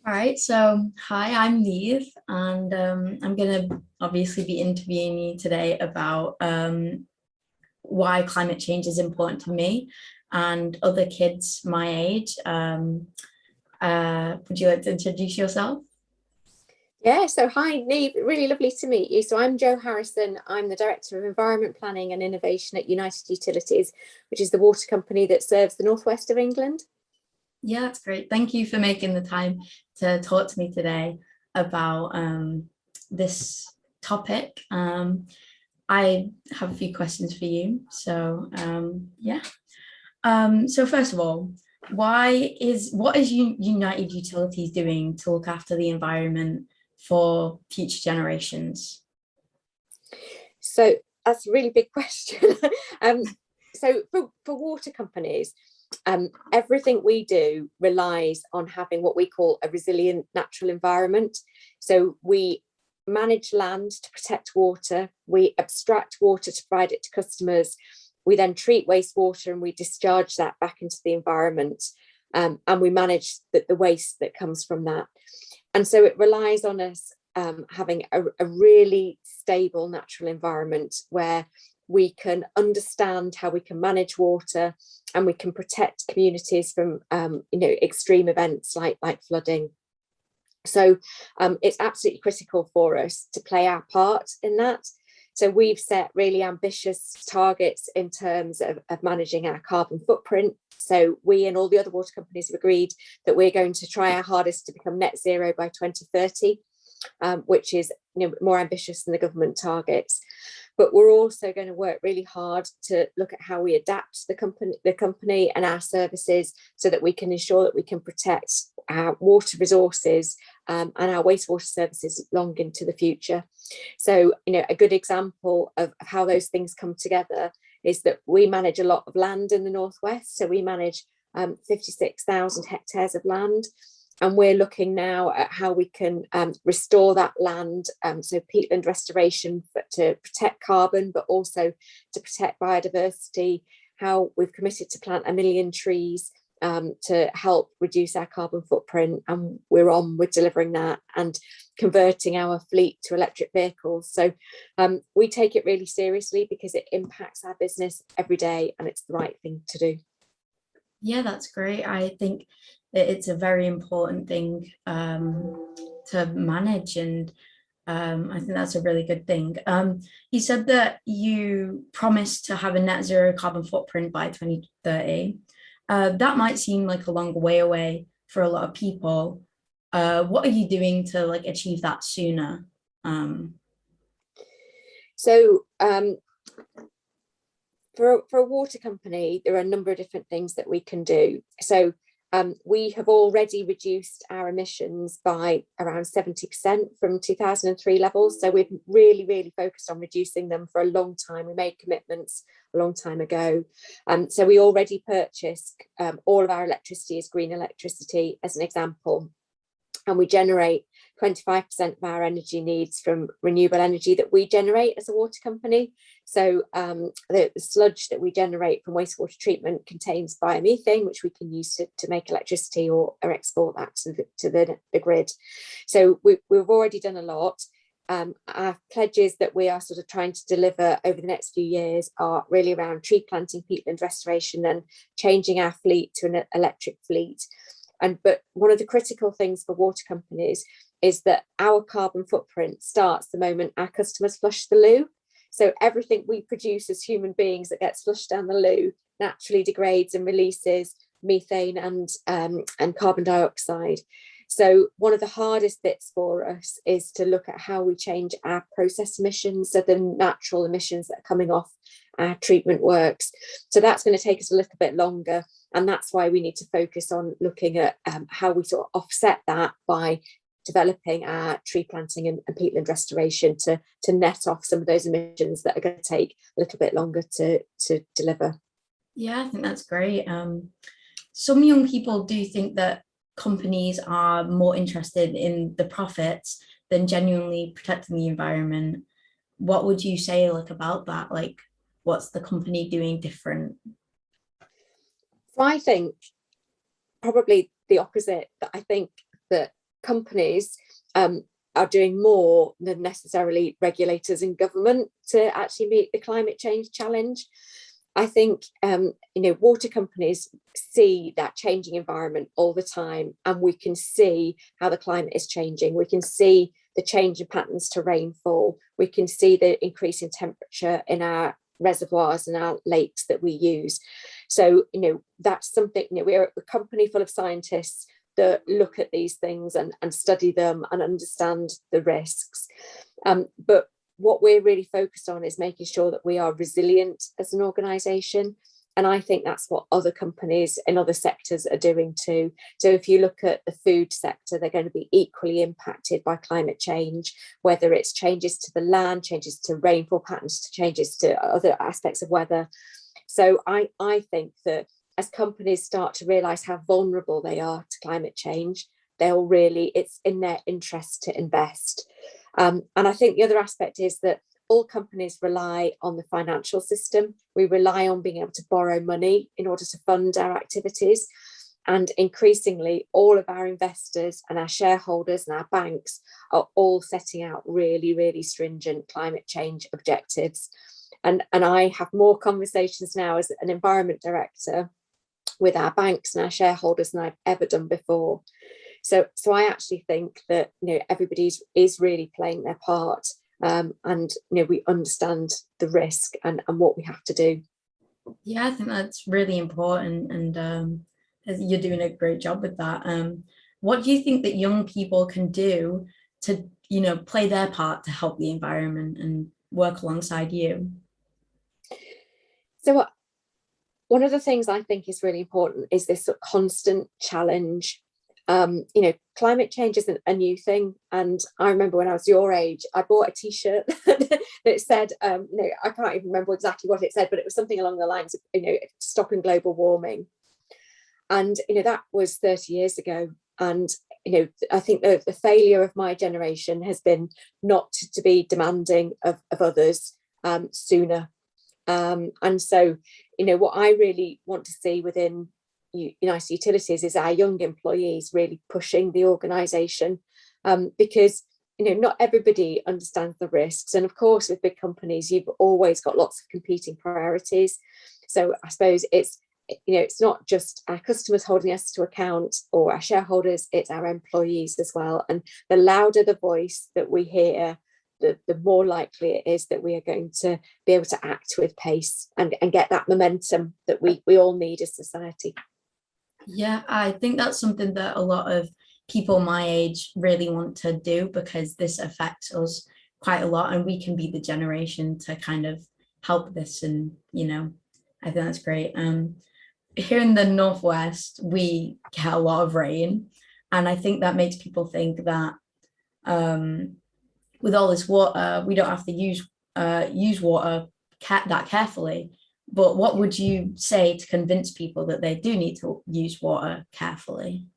All right, so hi, I'm Neve, and I'm going to obviously be interviewing you today about why climate change is important to me and other kids my age. Would you like to introduce yourself? Yeah, so hi, Neve, really lovely to meet you. So I'm Jo Harrison. I'm the Director of Environment Planning and Innovation at United Utilities, which is the water company that serves the northwest of England. Yeah, that's great. Thank you for making the time to talk to me today about this topic. I have a few questions for you. So yeah. So first of all, what is United Utilities doing to look after the environment for future generations? So that's a really big question. So for water companies, everything we do relies on having what we call a resilient natural environment. So we manage land to protect water, we abstract water to provide it to customers, we then treat wastewater and we discharge that back into the environment, and we manage the waste that comes from that. And so it relies on us having a really stable natural environment where we can understand how we can manage water and we can protect communities from extreme events like flooding. So it's absolutely critical for us to play our part in that. So we've set really ambitious targets in terms of managing our carbon footprint. So we and all the other water companies have agreed that we're going to try our hardest to become net zero by 2030, which is more ambitious than the government targets. But we're also going to work really hard to look at how we adapt the company and our services so that we can ensure that we can protect our water resources and our wastewater services long into the future. So, a good example of how those things come together is that we manage a lot of land in the northwest. So we manage 56,000 hectares of land. And we're looking now at how we can restore that land, so peatland restoration to protect carbon, but also to protect biodiversity, how we've committed to plant 1 million trees to help reduce our carbon footprint. And we're on with delivering that and converting our fleet to electric vehicles. So we take it really seriously because it impacts our business every day and it's the right thing to do. Yeah, that's great. I think it's a very important thing to manage, and I think that's a really good thing. You said that you promised to have a net zero carbon footprint by 2030. That might seem like a long way away for a lot of people. What are you doing to achieve that sooner? So for a water company, there are a number of different things that we can do. So we have already reduced our emissions by around 70% from 2003 levels. So we've really, really focused on reducing them for a long time. We made commitments a long time ago. So we already purchase all of our electricity as green electricity, as an example. And we generate 25% of our energy needs from renewable energy that we generate as a water company. So the sludge that we generate from wastewater treatment contains biomethane, which we can use to make electricity or export that to the grid. So we've already done a lot. Our pledges that we are sort of trying to deliver over the next few years are really around tree planting, peatland restoration, and changing our fleet to an electric fleet. But one of the critical things for water companies is that our carbon footprint starts the moment our customers flush the loo. So everything we produce as human beings that gets flushed down the loo naturally degrades and releases methane and carbon dioxide. So one of the hardest bits for us is to look at how we change our process emissions, so the natural emissions that are coming off our treatment works. So that's going to take us a little bit longer. And that's why we need to focus on looking at how we sort of offset that by developing our tree planting and peatland restoration to net off some of those emissions that are going to take a little bit longer to deliver. Yeah, I think that's great. Some young people do think that companies are more interested in the profits than genuinely protecting the environment. What would you say about that? What's the company doing different? So I think probably the opposite, that I think that companies are doing more than necessarily regulators and government to actually meet the climate change challenge. I think, water companies see that changing environment all the time, and we can see how the climate is changing. We can see the change in patterns to rainfall. We can see the increase in temperature in our reservoirs and our lakes that we use. So, that's something, we're a company full of scientists that look at these things and study them and understand the risks. But what we're really focused on is making sure that we are resilient as an organisation. And I think that's what other companies in other sectors are doing too. So if you look at the food sector, they're going to be equally impacted by climate change, whether it's changes to the land, changes to rainfall patterns, changes to other aspects of weather. So I think that as companies start to realise how vulnerable they are to climate change, it's in their interest to invest. And I think the other aspect is that all companies rely on the financial system. We rely on being able to borrow money in order to fund our activities. And increasingly, all of our investors and our shareholders and our banks are all setting out really, really stringent climate change objectives. And I have more conversations now as an environment director with our banks and our shareholders than I've ever done before. So I actually think that everybody is really playing their part, and we understand the risk and what we have to do. Yeah, I think that's really important, and you're doing a great job with that. What do you think that young people can do to play their part to help the environment and work alongside you? So one of the things I think is really important is this sort of constant challenge. Climate change isn't a new thing. And I remember when I was your age, I bought a T-shirt that said, I can't even remember exactly what it said, but it was something along the lines of, stopping global warming. And, that was 30 years ago. And, I think the failure of my generation has been not to be demanding of others sooner. And so, what I really want to see within United Utilities is our young employees really pushing the organisation, because not everybody understands the risks, and of course with big companies you've always got lots of competing priorities. So I suppose it's not just our customers holding us to account or our shareholders, it's our employees as well. And the louder the voice that we hear, the more likely it is that we are going to be able to act with pace and get that momentum that we all need as society. Yeah, I think that's something that a lot of people my age really want to do, because this affects us quite a lot and we can be the generation to kind of help this. And, I think that's great. Here in the Northwest, we get a lot of rain. And I think that makes people think that with all this water, we don't have to use water that carefully. But what would you say to convince people that they do need to use water carefully?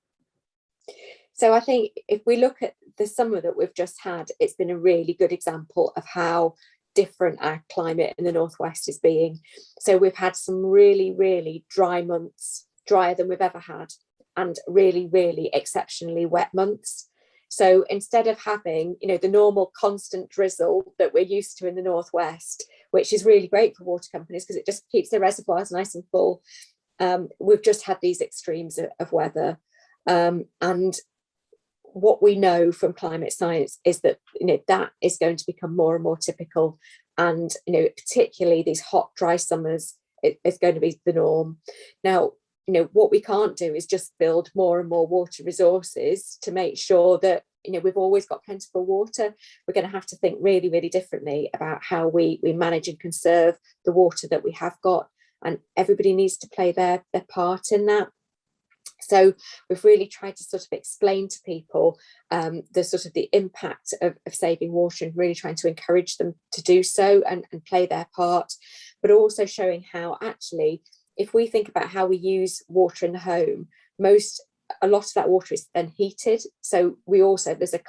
So I think if we look at the summer that we've just had, it's been a really good example of how different our climate in the Northwest is being. So we've had some really, really dry months, drier than we've ever had, and really, really exceptionally wet months. So instead of having, the normal constant drizzle that we're used to in the Northwest, which is really great for water companies because it just keeps the reservoirs nice and full, we've just had these extremes of weather. And what we know from climate science is that, that is going to become more and more typical. And, particularly these hot, dry summers is going to be the norm. Now, what we can't do is just build more and more water resources to make sure that, we've always got plentiful water. We're going to have to think really, really differently about how we manage and conserve the water that we have got. And everybody needs to play their part in that. So we've really tried to sort of explain to people the impact of saving water, and really trying to encourage them to do so and play their part, but also showing how actually, if we think about how we use water in the home, a lot of that water is then heated. So there's a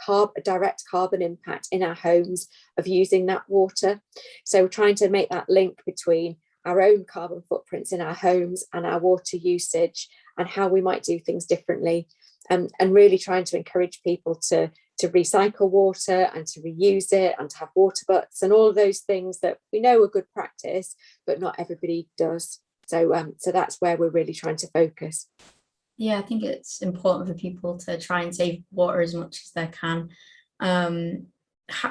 direct carbon impact in our homes of using that water. So we're trying to make that link between our own carbon footprints in our homes and our water usage, and how we might do things differently, and really trying to encourage people to recycle water and to reuse it and to have water butts and all of those things that we know are good practice, but not everybody does. So that's where we're really trying to focus. Yeah, I think it's important for people to try and save water as much as they can.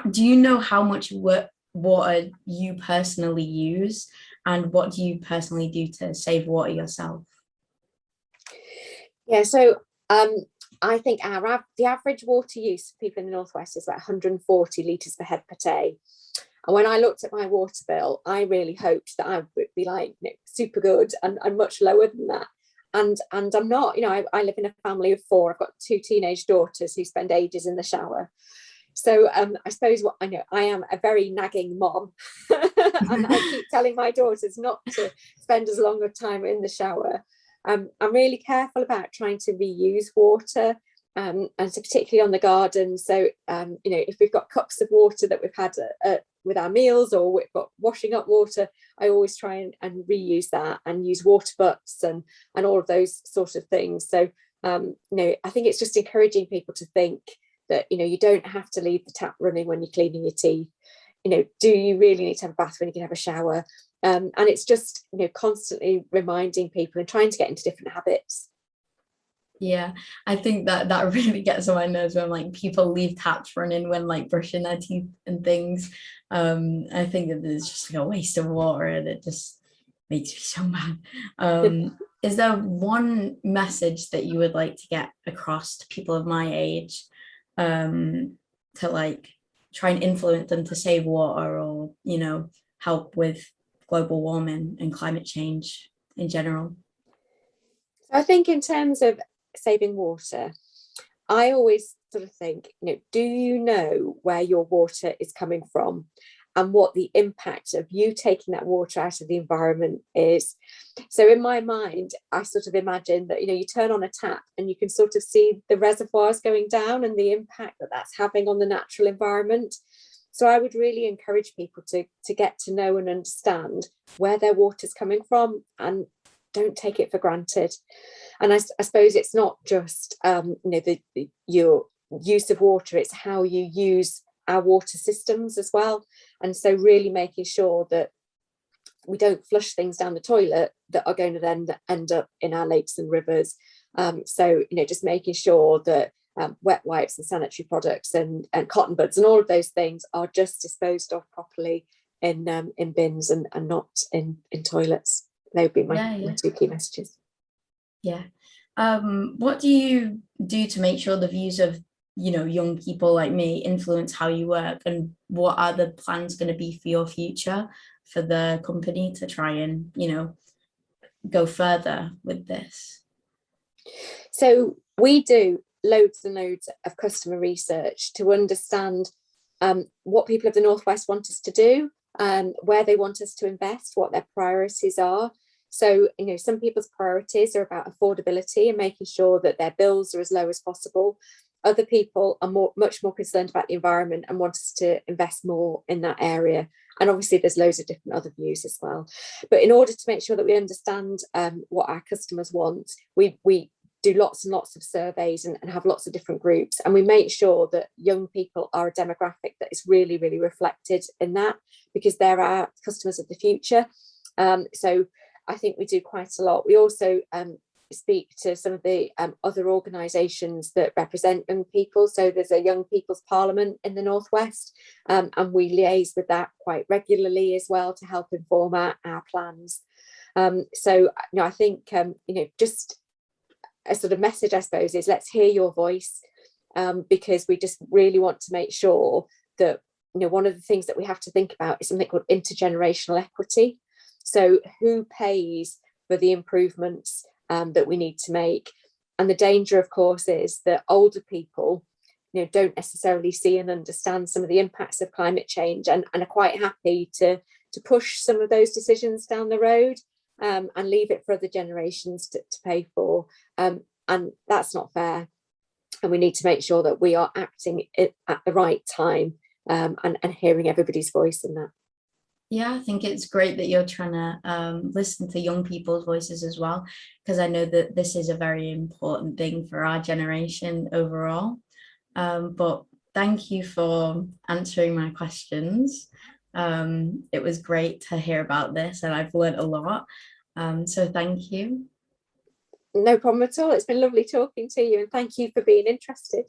Do you know how much water you personally use, and what do you personally do to save water yourself? Yeah, so I think the average water use for people in the Northwest is about 140 litres per head per day. And when I looked at my water bill, I really hoped that I would be like, super good and much lower than that. And I'm not. I live in a family of 4. I've got 2 teenage daughters who spend ages in the shower. So I suppose what I know, I am a very nagging mom, and I keep telling my daughters not to spend as long a time in the shower. I'm really careful about trying to reuse water, and so particularly on the garden. So if we've got cups of water that we've had with our meals, or we've got washing up water, I always try and reuse that and use water butts and all of those sort of things. So I think it's just encouraging people to think that you don't have to leave the tap running when you're cleaning your teeth. Do you really need to have a bath when you can have a shower? And it's just constantly reminding people and trying to get into different habits. Yeah, I think that really gets on my nerves when like people leave taps running when like brushing their teeth and things. I think that it's just like a waste of water, and it just makes me so mad. Is there one message that you would like to get across to people of my age, to like try and influence them to save water, or help with global warming and climate change in general? So I think in terms of saving water, I always sort of think, do you know where your water is coming from and what the impact of you taking that water out of the environment is? So in my mind, I sort of imagine that, you turn on a tap and you can sort of see the reservoirs going down and the impact that that's having on the natural environment. So I would really encourage people to get to know and understand where their water's coming from, and don't take it for granted. And I suppose it's not just your use of water, it's how you use our water systems as well. And so really making sure that we don't flush things down the toilet that are going to then end up in our lakes and rivers. So just making sure that wet wipes and sanitary products and cotton buds and all of those things are just disposed of properly in bins and not in toilets. They would be my 2 key messages. Yeah. What do you do to make sure the views of young people like me influence how you work, and what are the plans going to be for your future for the company to try and go further with this? So we do loads and loads of customer research to understand what people of the Northwest want us to do, where they want us to invest, what their priorities are. So, some people's priorities are about affordability and making sure that their bills are as low as possible. Other people are much more concerned about the environment and want us to invest more in that area. And obviously there's loads of different other views as well. But in order to make sure that we understand what our customers want, we do lots and lots of surveys and have lots of different groups. And we make sure that young people are a demographic that is really, really reflected in that, because they're our customers of the future. So I think we do quite a lot. We also speak to some of the other organisations that represent young people. So there's a Young People's Parliament in the Northwest, and we liaise with that quite regularly as well to help inform our plans. So I think just a sort of message, I suppose, is let's hear your voice, because we just really want to make sure that one of the things that we have to think about is something called intergenerational equity. So who pays for the improvements that we need to make? And the danger, of course, is that older people don't necessarily see and understand some of the impacts of climate change, and are quite happy to push some of those decisions down the road, and leave it for other generations to pay for. And that's not fair. And we need to make sure that we are acting at the right time, and hearing everybody's voice in that. Yeah, I think it's great that you're trying to listen to young people's voices as well, because I know that this is a very important thing for our generation overall. But thank you for answering my questions. It was great to hear about this, and I've learned a lot. So thank you. No problem at all. It's been lovely talking to you, and thank you for being interested.